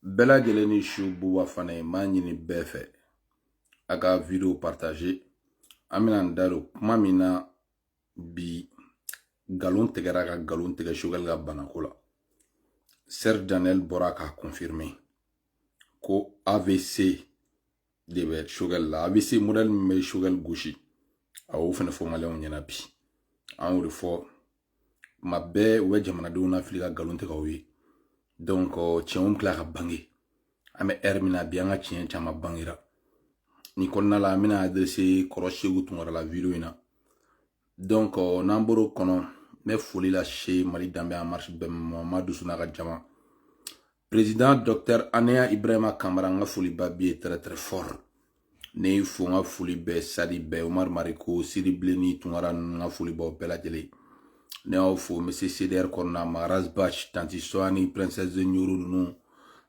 Bella Geleni Chou Bouwa Fane Manini Befe Aga vidéo partagé Amina Ndaro Mamina Bi Galon Tegaraga Galon Tega Shogal ga Banakola Serge Daniel Borak a confirmé ko AVC de Shogal la AVC modèle me Shogal Gouchi a oufene fo malé on yana bi an ou fo ma be we jamana do na Afrika Galon Tega wi donc tiens clara bangé ame hermina bianga chien chama bangira ni konna la mina adressé koroshe gutungara la vidéo ina donc namboro kono me foli la chez Mali Dambe en marche ben Mamadou Sunaga Jama président docteur Anea Ibrahima Kamara nga foli babi très très fort ne fo nga foli be Sadi be Omar Mariko Siri Bleni tungara nga foli ba bela jele ne o fo monsieur CDR Korna Maraz Bach tanti Soani princesse de Nyuru nu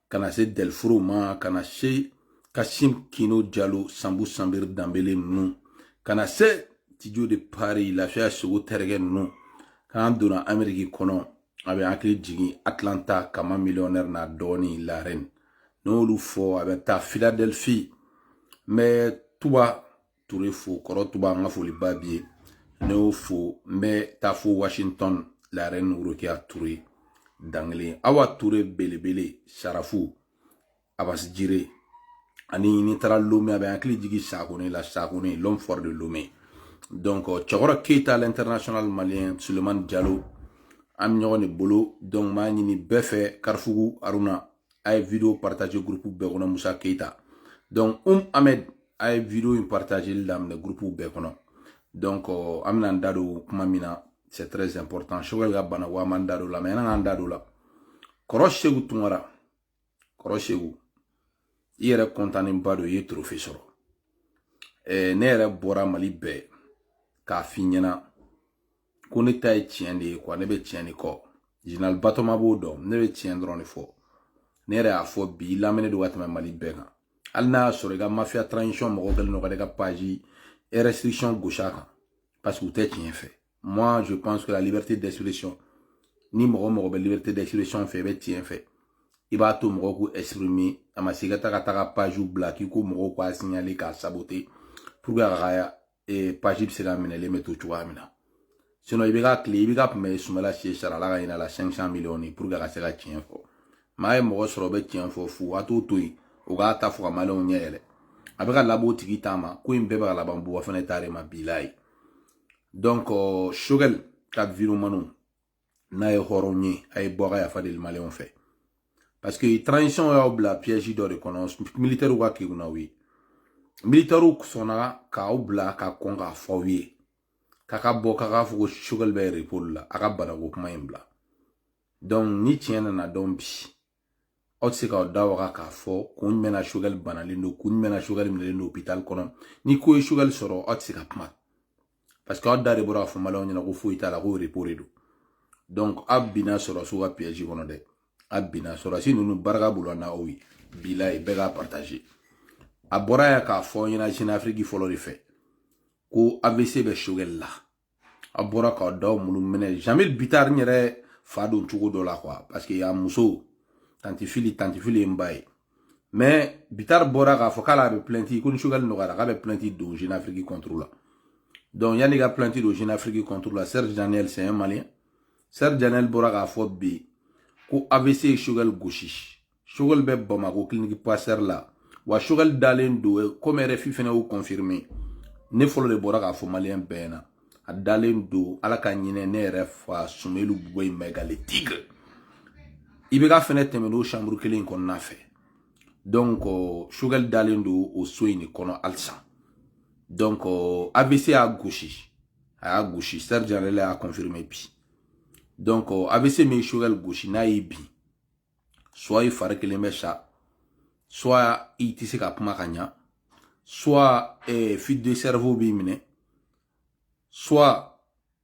kana se Delfro ma kana se Kassim Kino Diallo Sambou Sambir Dambele nu kana se Tidjo de Paris la fia sogo tergen nu kana dona Ameriki kono abe akli jigi Atlanta kama millionnaire na doni la reine no lu fo abe ta Philadelphie mais tuba touré fo koro tuba nga fo li babie no fo mais ta fo Washington la reine Urukia Touré dangle awa Touré belebele Sharafou Abbas Jire ani ni tara Lomé abe akli jigi sakone la sakone l'homme fort de Lomé donc Tchokora Keita l'international malien Suleiman Diallo am ñogone bolo donc ma ñini befe Karfougou Aruna ay vidéo partager groupe bekono Moussa Keita donc Ahmed ay vidéo partager lamne groupe bekono donc amna ndado kuma mina c'est très important shogel ga bana wa mandado la mena ndado la koroshegu tungara koroshegu yere kontane mbado ye trophée soro ne yere bora Mali be ka finyana ko ne tay tiende ko ne be tiende ko jinal batoma bodo ne be tiendron fo ne yere a fo bi lamene do watama Mali be kan alna soro ga mafia transition mo gal no ga page et restriction gauchaka parce que t'es tien fait moi je pense que la liberté d'expression ni mo be liberté d'expression fait be tien fait il va tout mo ko exprimer amasigata ka page ou black ko mo ko signaler ka saboter pour ga et page c'est la mine les mettre tout amina sinon il va clé il va me sumala chez Charala ga ina la 500 millions pour ga se ga tien fo mai mo so be tien fo fu atu tui o ga ta fo malon nyele abeka labo tigitama ko imbe ba la bambu wa fana tare ma bilai donc shogel ka viru manu na e horonye ay boga ya fadil malé on fait parce que transition ya obla piège do reconnaissance militaire wa ki una wi militaire ko sona ka obla ka konga fowi kaka boka ka fo shogel be repol la aka bana ko kuma imbla donc ni tiena na dombi otsika dawa ka fo kun mena shogel banali no kun mena shogel mele no hôpital kono ni ko shogel soro otsika pma parce que odare bora fo malon na ko fo itala ko reporedo donc abina soro so wa piège kono de abina soro si nous barga bulo na owi bilay bega partager abora ya ka fo ina Chine Afrique fo lo fait ko AVC be shogel la abora ka daw mulu mene Jamil Bitar nyere fado ntugo do la quoi parce que ya muso tantifili mbaye mais Bitar bora ga fo kala be plainti ko nchugal no gara ga be plainti do Jeune Afrique contre la donc yani ga plainti do Jeune Afrique contre la Serge Daniel c'est un malien Serge Daniel bora ga fo bi ko AVC shugal gauchi shugal be Bamako clinique passer la wa shugal dalen do comme RFI fene o confirmer ne folo le bora ga fo malien bena a dalen do ala ka nyine ne refa sumelu boy megale tigre ibega fenêtre meno chambre kelen kon na fait donc shugal dalendo o soini kono alsa donc AVC a gauchi Serge a confirmé bi donc AVC me shugal gauchi na ibi soit il fare kelen mecha soit itisi ka puma kanya soit fuite de cerveau bi mine soit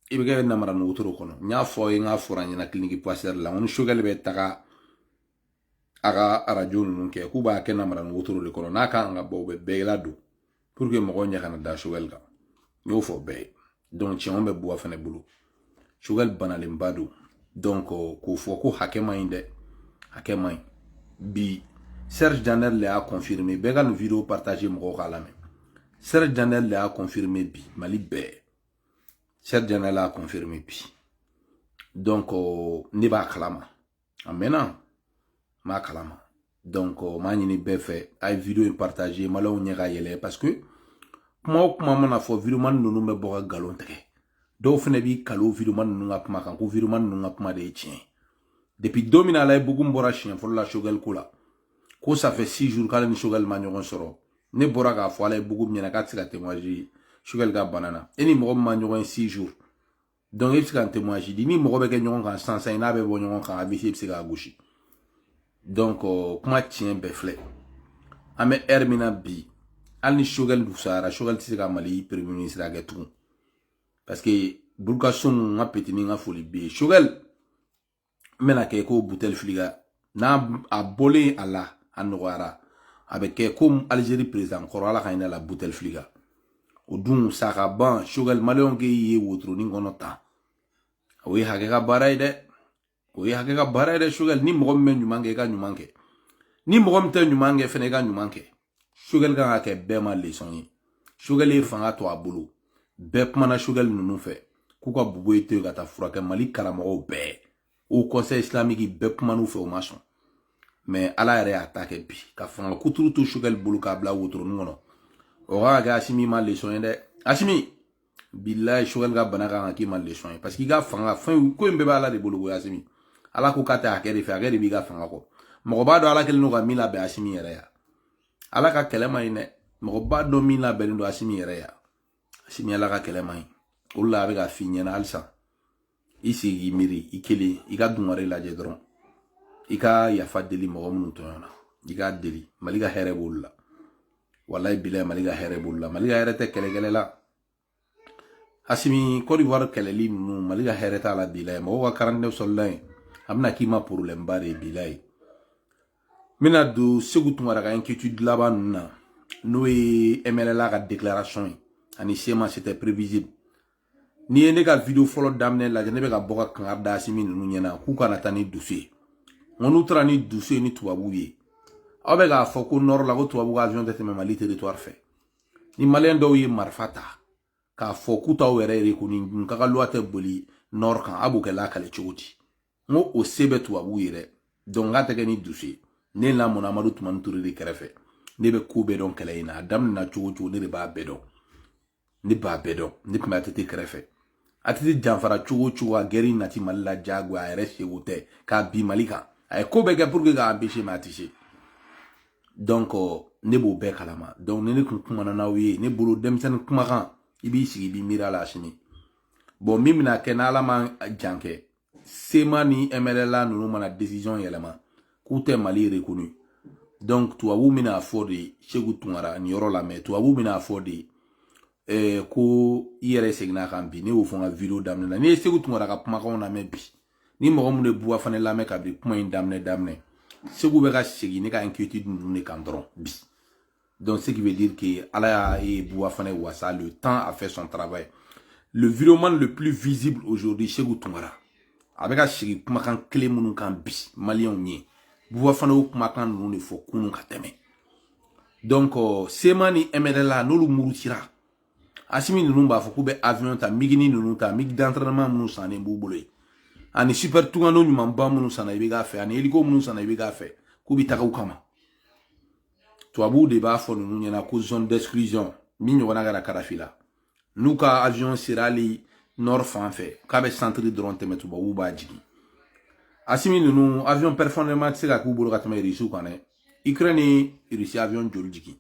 ibega na mara no wotoro kono nya fo nga foranya na clinique passer la on shugal be taka aga radio nunke kuba kena mara no wotoro le kono naka nga bobe bela do pour que mo nya kana da shugal ga yo fo be donc ci on be bo fane bulu shugal banale mbado donc ko fo ko hakema inde hakema bi Serge Janel a confirmé. Béga une vidéo partagée mon la même. Serge Janel a confirmé bi Mali bé. Serge Janel a confirmé bi. Donc ne ba kalama. Maintenant ma kalama. Donc ma ni bé fait ay vidéo partagée mala on ñega yele parce que kuma mana fo vidéo man nunu me boga galon tege. Do fene bi kalo vidéo man nunu nga kuma kan ko vidéo man nunu nga kuma de tien. Depuis 2000 ala beaucoup mbora chien faut la chogal kula. Ko ça fait 6 jours kala ni chogal ma ñogon soro. Ne bora ga fo ala beaucoup ñena ka tsika témoigner chogal ga banana. Eni mo ma ñogon 6 jours. Donc il tsika témoigner di ni mo be ke ñogon kan 105 na be bo ñogon kan abisi tsika gauche. Donc kuma tien be flé. Ame hermina bi. Al ni chogal du sara chogal tsika mali premier ministre ga tout. Parce que burka son nga petini nga foli bi chogal mena ke ko boutel fliga na abole ala anwara avec comme Algérie président korala kayna la boutel fliga odun saka ban shogal malion ke yi wotro ni ngonota oui hakeka baray de shogal ni mo men nyumange ka nyumange ni mo mte nyumange fene ka nyumange shogal ga ke be ma leçon yi shogal e fanga to abulu be mana shogal nunu fe ku ka bubu ete ga ta furake mali karamo be au conseil islamique be kuma nu fe o maçon mais ala yɛrɛ y'a ta kɛ bi ka fanga kuturu to shogal bulu k'a bila wotoronin kɔnɔ o ka kɛ Asimi ma leçon ye dɛ Asimi billahi shogal ka bana kan ka k'i ma leçon ye parce que i ka fanga fɛn ko in bɛɛ bɛ ala de bolo ko Asimi ala ko k'a tɛ hakɛ de fɛ hakɛ de b'i ka fanga kɔ mɔgɔ b'a dɔn ala kɛlen don ka min labɛn Asimi yɛrɛ ya ala ka kɛlɛ ma ɲi dɛ mɔgɔ b'a dɔn min labɛnnen don Asimi yɛrɛ ya Asimi ala ka kɛlɛ ma ɲi o la a bɛ ka f'i ɲɛna halisa i sigi k'i miiri i kelen i ka dun wɛrɛ lajɛ dɔrɔn i ka yafa deli mɔgɔ minnu tɔɲɔna i ka deli mali ka hɛrɛ b'olu la wallahi bilahi mali ka hɛrɛ b'olu la mali ka hɛrɛ tɛ kɛlɛkɛlɛ la Asimi Côte d'Ivoire kɛlɛli ninnu mali ka hɛrɛ t'a la bilahi mɔgɔw ka 49 sɔrɔla yen a bɛna k'i ma problème ba de bilahi n bɛna don Segu Tunkara ka inquiétude laban ninnu na n'o ye MLLA ka déclaration ye ani sema c'était prévisible ni ye ne ka vidéo fɔlɔ daminɛ lajɛ ne bɛ ka bɔ ka kangari da Asimi ninnu ɲɛna k'u kana taa ni dossier on nous tra ni dossier ni tubabu ye aw bɛ k'a fɔ ko nord la ko tubabu ka avion tɛ tɛmɛ mali territoire fɛ ni malien dɔw ye marifa ta k'a fɔ k'u t'aw yɛrɛ reconi n ka loi tɛ boli nord kan a b'o kɛ lakale cogo di n ko o se bɛ tubabu ye dɛ donc k'a tɛ kɛ ni dossier ne lamɔna Amadu Tumani Ture de kɛrɛfɛ ne bɛ ko bɛɛ dɔn kɛlɛ in na a daminɛna cogo cogo ne de b'a bɛɛ dɔn ne b'a bɛɛ dɔn ne tun bɛ ATT kɛrɛfɛ ATT janfara cogo cogo a gɛrɛ nati mali la jago a yɛrɛ sego tɛ k'a bi mali kan a ye ko bɛɛ kɛ pour que k'a empêcher mais a tɛ se donc ne b'o bɛɛ kalama donc ne kun kumana n'aw ye ne bolo denmisɛnnin kumakan i b'i sigi i b'i miiri a la Asimi bon min bɛna kɛ n'ala ma jan kɛ sema ni MLLA ninnu mana décision yɛlɛma k'u tɛ mali reconnu donc tubabu bɛna fɔ de Segu Tunkara ni yɔrɔ la mais tubabu bɛna fɔ de ko i yɛrɛ seginna kan bi ne y'o fɔ n ka vidéo daminɛ la n'i ye Segu Tunkara ka kumakanw lamɛn bi ni mɔgɔ mun de buwa fana lamɛn ka bi kuma in daminɛ Segu bɛ ka segin ne ka inquiétude ninnu de kan dɔrɔn bi donc ce qui veut dire que ala y'a buwa fana wasa le temps a fait son travail le vidéoman le plus visible aujourd'hui Segu Tunkara a bɛ ka segin kumakan kelen minnu kan bi maliyɛnw ye buwa fana o kumakan ninnu de fɔ kunun ka tɛmɛ donc sema ni MLLA n'olu murutira Asimi ninnu b'a fɔ k'u bɛ avion ta migini ninnu ta mig d'entraînement minnu sannen b'u bolo ye ani super tungano ɲumanba minnu sanna i bɛ k'a fɛ ani hélico minnu sanna i bɛ k'a fɛ k'u bɛ taga u kama tubabuw de b'a fɔ ninnu ɲɛna ko zone d'exclusion min ɲɔgɔnna kɛra Kadafi la n'u ka avion sera hali nord fan fɛ k'a bɛ centre dɔrɔn tɛmɛ tubabuw b'a jigin Asimi ninnu avion performant tɛ se ka k'u bolo ka tɛmɛ Rusiw kan dɛ Ukraine ye Rusi avion joli jigin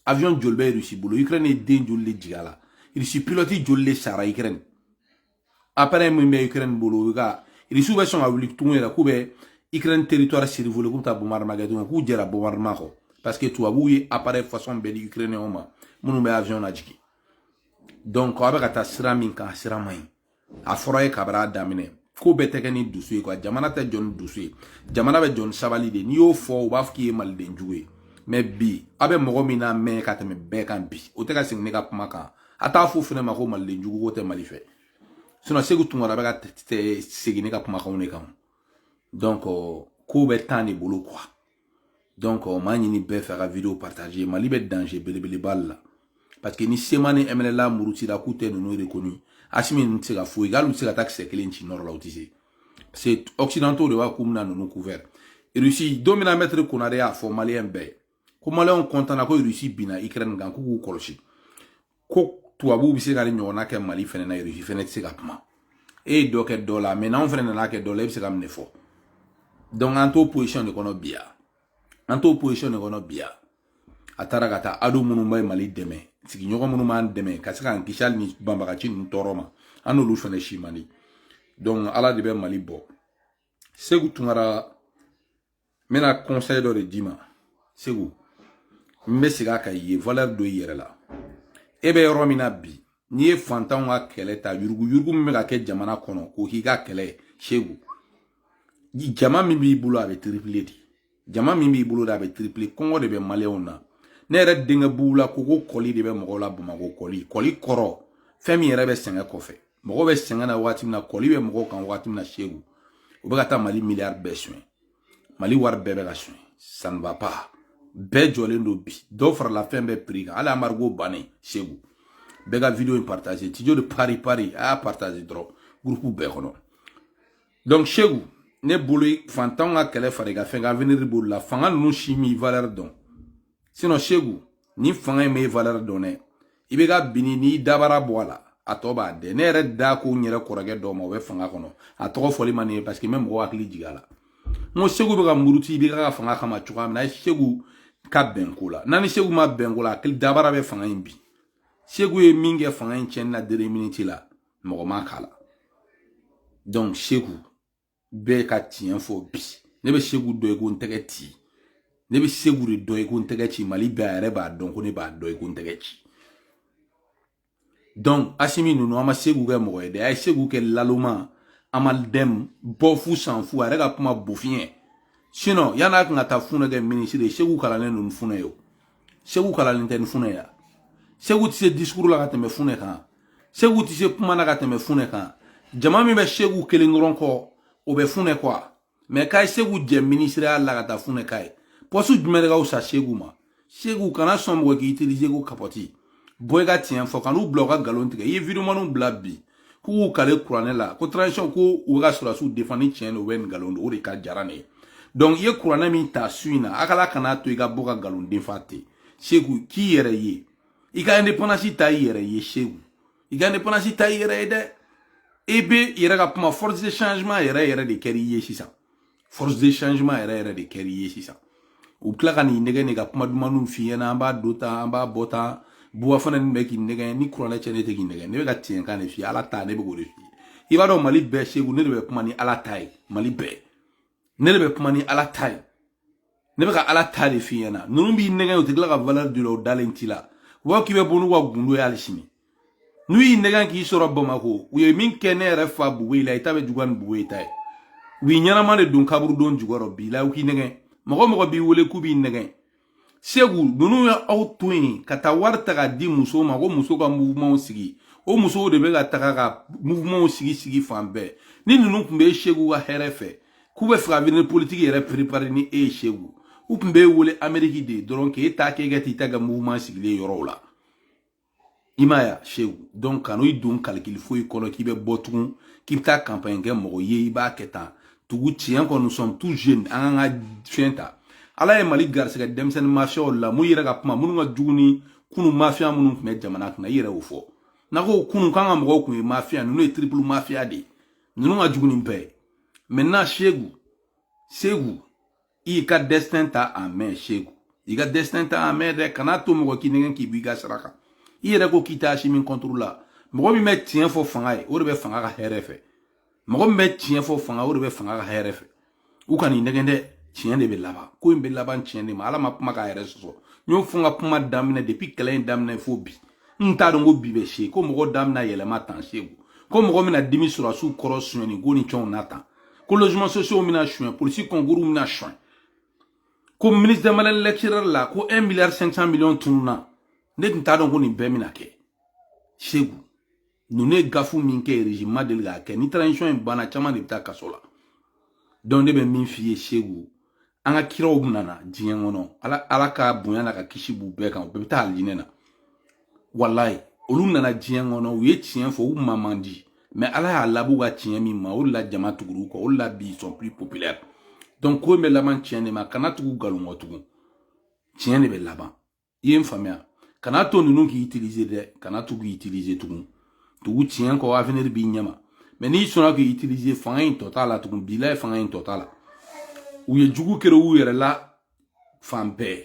avion joli bɛ Rusi bolo Ukraine ye den joli de jigin a la Rusi pilote joli de sara Ukraine après min bɛ Ukraine bolo ka Rusiw bɛ sɔn ka wuli tugun yɛrɛ k'u bɛ Ukraine territoire survolé k'u bɛ taa bombardement kɛ tugun k'u jɛra bombardement kɔ parce que tubabuw ye appareil façon bɛɛ di Ukrainiens ma minnu bɛ avion lajigin donc a bɛ ka taa sira min kan sira man ɲi a fɔra ye kabara daminɛ ko bɛɛ tɛ kɛ ni dusu ye quoi jamana tɛ jɔ ni dusu ye jamana bɛ jɔ ni sabali de n'i y'o fɔ u b'a fɔ k'i ye maliden jugu ye mais bi a bɛ mɔgɔ min na mɛn ka tɛmɛ bɛɛ kan bi o tɛ ka segin ne ka kuma kan a t'a fɔ fana ma ko maliden jugu ko tɛ Mali fɛ sinon Segu Tunkara bɛ ka segin ne ka kumakanw de kan donc ko bɛ temps de bolo quoi Donc on m'a ni be faire la vidéo partager mali be danger belebele balla parce que ni semane MLA muruti la coûte nous reconnu asimi ni tse ga fo égal ou tse ga taxe kelenchi nord la otise c'est occidentaux de wa kumna nous couvert et Russie domina mettre konare a fo malien be ko malien content na ko Russie bina Ukraine gan ku koloshi ko tuabu bi se ga nyona ke mali fene na Russie fene tse ga pma et donc dollar maintenant fene na ke dollar bi se ga mne fo donc en to position de kono bia en to position de kono bia ataragata adu munu may mali deme sigi nyogo munu man deme kasika an kishal ni bambaka chin toroma anu lu fene shimani donc ala de be mali bo segu tungara mena conseil do de dima segu mesiga ka ye valeur do yere la ebe romina bi ni e fantan wa kele ta yurgu me ga ke jamana kono ko higa kele segu jama mi bi bulu abe triplé di jama mi bi bulu da be triplé kongo de be maleona ne yɛrɛ denkɛ bula koko kɔli de bɛ mɔgɔw la Bamakɔ kɔli kɔrɔ fɛn min yɛrɛ bɛ sɛgɛn kɔfɛ mɔgɔw bɛ sɛgɛn na waati min na kɔli bɛ mɔgɔw kan waati min na Seku u bɛ ka taa Mali miliyari bɛɛ soin Mali wari bɛɛ bɛ ka soin ça ne va pas bɛɛ jɔlen don bi dɔw farala fɛn bɛɛ prix kan hali embargo bannen Seku bɛɛ ka vidéo in partager Tijo de Paris a y'a partager dɔrɔn groupe bɛɛ kɔnɔ donc Seku ne bolo fantanw ka kɛlɛ fara i ka fɛn ka avenir bolo la fanga ninnu si mi valeur dɔn sinon Seku ni fanga me valeur donné ibega bini ni dabara boala atoba de ne yɛrɛ da ko nyere korage do ma we fanga kono atoko foli mani parce que même ko akili jigala mo Seku be ka muruti ibega ka fanga kama chuka na Seku ka benkola nani Seku ma benkola akili dabara be fanga imbi Seku e minge fanga in chen na 2 minutes la mo ma kala donc Seku be ka tien fo bi ne be Seku do e ko ntege ti ne be Seku de do e ko ntege chi mali be are ba don ko ne ba do e ko ntege chi donc asimi nunu ama Seku ke mo de ay Seku ke laluma amal dem bofu san fu are ga kuma bofien sinon yana ka ngata funa ke ministre Seku kala ne nunu funa yo Seku kala ne ten funa ya Seku ti se discours la ka teme funa kan Seku ti se kuma na ka teme funa kan jama mi be Seku kelingron ko o be funa quoi mais kay Seku je ministre la ka ta funa kay posu jumere ga usa Seku ma Seku kana sombo ki utiliser ko kapoti boy ga tien fo kanu bloga galon tige ye video manu blabbi ku kale kurane la ko transition ko u ga sura su defani tien no wen galon o de ka jarane donc ye kurane mi ta suina akala kana to iga boga galon de fate Seku ki yere ye iga independance ta yere ye Seku iga independance ta yere de ebe yere ga puma force de changement yere de keri ye sisa force de changement yere de keri ye sisa u kla kan nege nega puma dumanu fi na amba dota amba bota buwa fana ni be ki nege ni kurana chene te ki nege ne be ka tien kan fi ala ta ne be go de fi iba do Mali be Seku ne be puma ni ala tai Mali be ne be puma ni ala tai ne be ka ala ta de fi na nunu bi nege o te kla ka valeur de lo dalentila wa ki be bonu wa gundu ya alishimi nui nege ki soro Bamako u ye min kene refa buwe la itabe jugan buwe tai wi nyana mane dun kaburu don jugoro bi la u ki nege mogo bi wole ku bi nege Seku nunu ya outwin kata warta ga di muso ma ko muso ka mouvement sigi o muso de be ga taka ka mouvement sigi fambe ni nunu kumbe Seku ga herefe ku be fra venir politique yere préparer ni Seku u kumbe wole Amerique de donc e ta ke ga ti ta ga mouvement sigi le yoro la imaya Seku donc kanu i dun calcul fo i kono ki be botun ki ta campagne ke mogo ye iba keta tugu tien ko nous sommes tous jeunes anga fienta ala ye Mali garsega demsen mafia la mu yere ga puma munu nga juguni kunu mafia munu me jamana kana yere wo fo nako kunu kanga mogo ku mafia nu e triple mafia de nu nga juguni mpe maintenant Seku i ka destin ta en main Seku i ka destin ta en main de kana to mogo ki ngen ki biga saraka i yere ko kita min contrôle mogo mi met tien fo fanga e o de be fanga ka herefe mogo met tien fo fanga o de be fanga ka herefe u kan i ngen de tien de be laba ko imbe laba tien de ma ala ma kuma ka yere so nyo funga puma damne depuis kelen damne fo bi nta do ngo bi be she ko mogo damna yele ma tan Seku ko mogo mina dimi sura su corruption ni goni chon nata ko logement social mina chouin police konguru mina chouin ko ministre de malen lecturer la ko 1 milliard 500 millions tunna ne nta do ngo ni be mina ke Seku nune gafu minke régime de ga ke ni transition bana chama de ta kasola donc de be min fiye Seku anga kiraw nana diɲɛ kɔnɔ ala ka bonya na ka kisi b'u bɛɛ kan u bɛɛ bɛ taa alijinɛ na wallahi olu nana diɲɛ kɔnɔ u ye tiɲɛ fɔ u ma man di mais ala y'a labu ka tiɲɛ min ma o la jama tuguru kɔ o la bi ils sont plus populaires donc ko bɛ laban tiɲɛ de ma kana tugu galon kɔ tugun tiɲɛ de bɛ laban i ye n faamuya kana to ninnu k'i utiliser dɛ kana tugu utiliser tugun tugu tiɲɛ kɔ avenir b'i ɲɛma mais n'i sɔnna k'i utiliser fanga in tɔ t'a la tugun bilaye fanga in tɔ t'a la u ye jugu kɛra u yɛrɛ la fan bɛɛ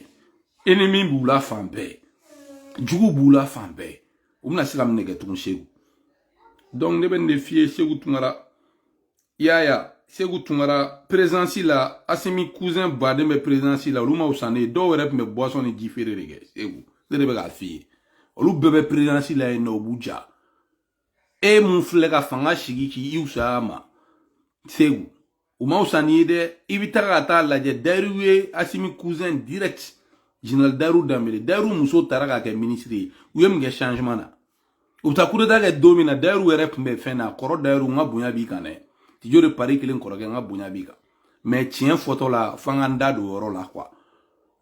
ennemi b'u la fan bɛɛ jugu b'u la fan bɛɛ u bɛna se ka mun de kɛ tugun Segu donc ne bɛ nin de f'i ye Segu Tunkara yaya Segu Tunkara présidence la Asimi cousin baden bɛ présidence la olu ma wusa ne ye dɔw yɛrɛ tun bɛ boisson ni ji feere de kɛ Segu ne de bɛ k'a f'i ye olu bɛɛ bɛ présidence la yen nɔ u b'u ja e mun filɛ ka fanga sigi k'i wusaya ma Segu u ma wusa n'i ye dɛ i bɛ taga ka taa lajɛ Dayiru ye Asimi cousin direct général Dayiru Danbele Dayiru muso taara ka kɛ ministre ye u ye mun kɛ changement na u bɛ taa coup d'état kɛ don min na Dayiru yɛrɛ tun bɛ fɛn na kɔrɔ Dayiru n ka bonya b'i kan dɛ tijo de pari kelen kɔrɔkɛ n ka bonya b'i kan mais tiɲɛ fɔtɔ la f'an ka n da don o yɔrɔ la quoi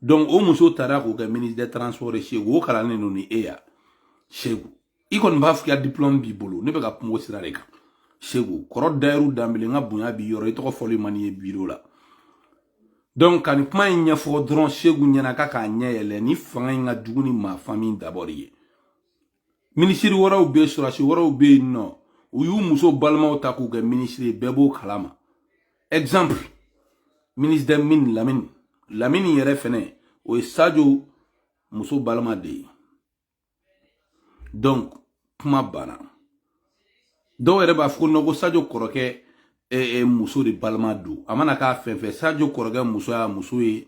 donc o muso taara k'o kɛ ministre des transports Segu o kalannen don ni e ya Segu i kɔni b'a fɔ i ka diplôme b'i bolo ne bɛ ka kuma o sira de kan Segu kɔrɔ Dayiru Danbele n ka bonya b'i yɔrɔ i tɔgɔ fɔli man di ye bureau la donc ka nin kuma in ɲɛfɔ dɔrɔn Segu ɲɛna k'a k'a ɲɛ yɛlɛ ni fanga in ka jugu ni maafan min dabɔri ye ministre wɛrɛw bɛ yen sɔrɔsi wɛrɛw bɛ yen nɔ u y'u muso balimaw ta k'u kɛ ministre ye bɛɛ b'o kalama exemple ministre des mines Lamine yɛrɛ fɛnɛ o ye Sadio muso balima de ye donc kuma banna dɔw yɛrɛ b'a fɔ ko non ko Sadio kɔrɔkɛ muso de balima don a mana k'a fɛn fɛn Sadio kɔrɔkɛ muso y'a muso ye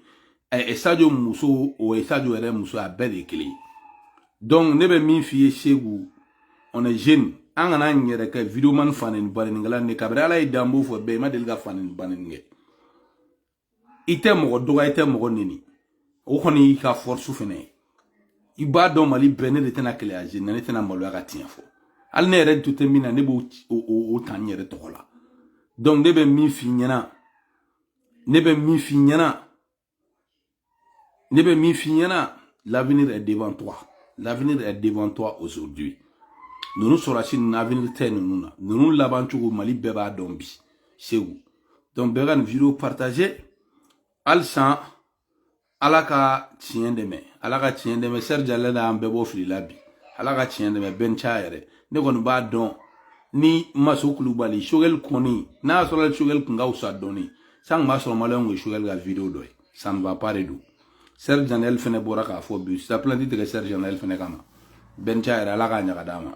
Sadio muso o ye Sadio yɛrɛ muso a bɛɛ de ye kelen donc ne bɛ min f'i ye Segu on est jeune an kana n yɛrɛ kɛ videoman faneni banenikɛla ne kabiri ala ye dan b'o fɔ bɛɛ i ma deli ka faneni baneni kɛ i tɛ mɔgɔ dɔgɔ i tɛ mɔgɔ neni o kɔni y'i ka force fɛnɛ ye i b'a dɔn Mali bɛɛ ne de tɛna kɛlɛya jeune ne tɛna maloya ka tiɲɛ fɔ hali ne yɛrɛ to tɛ min na ne b'o ta n yɛrɛ tɔgɔ la donc ne bɛ min f'i ɲɛna l'avenir est devant toi l'avenir est devant toi aujourd'hui ninnu sɔrɔsi ninnu avenir tɛ ninnu na ninnu laban cogo Mali bɛɛ b'a dɔn bi Segu donc bɛɛ ka nin vidéo partager halisa ala ka tiɲɛ dɛmɛ Serge ale la an bɛɛ bɔ fili la bi ala ka tiɲɛ dɛmɛ Bencha yɛrɛ ne kɔni b'a dɔn ni Maso Kulubali Choguel kɔni n'a y'a sɔrɔ Choguel kun ka wusa dɔɔni san kun b'a sɔrɔ maliyɛnw ye Choguel ka vidéo dɔ ye ça ne va pas de don Serge Janel fɛnɛ bɔra k'a fɔ bi sa plainte tigɛ Serge Janel fɛnɛ kama Bencha yɛrɛ ala k'a ɲaga d'a ma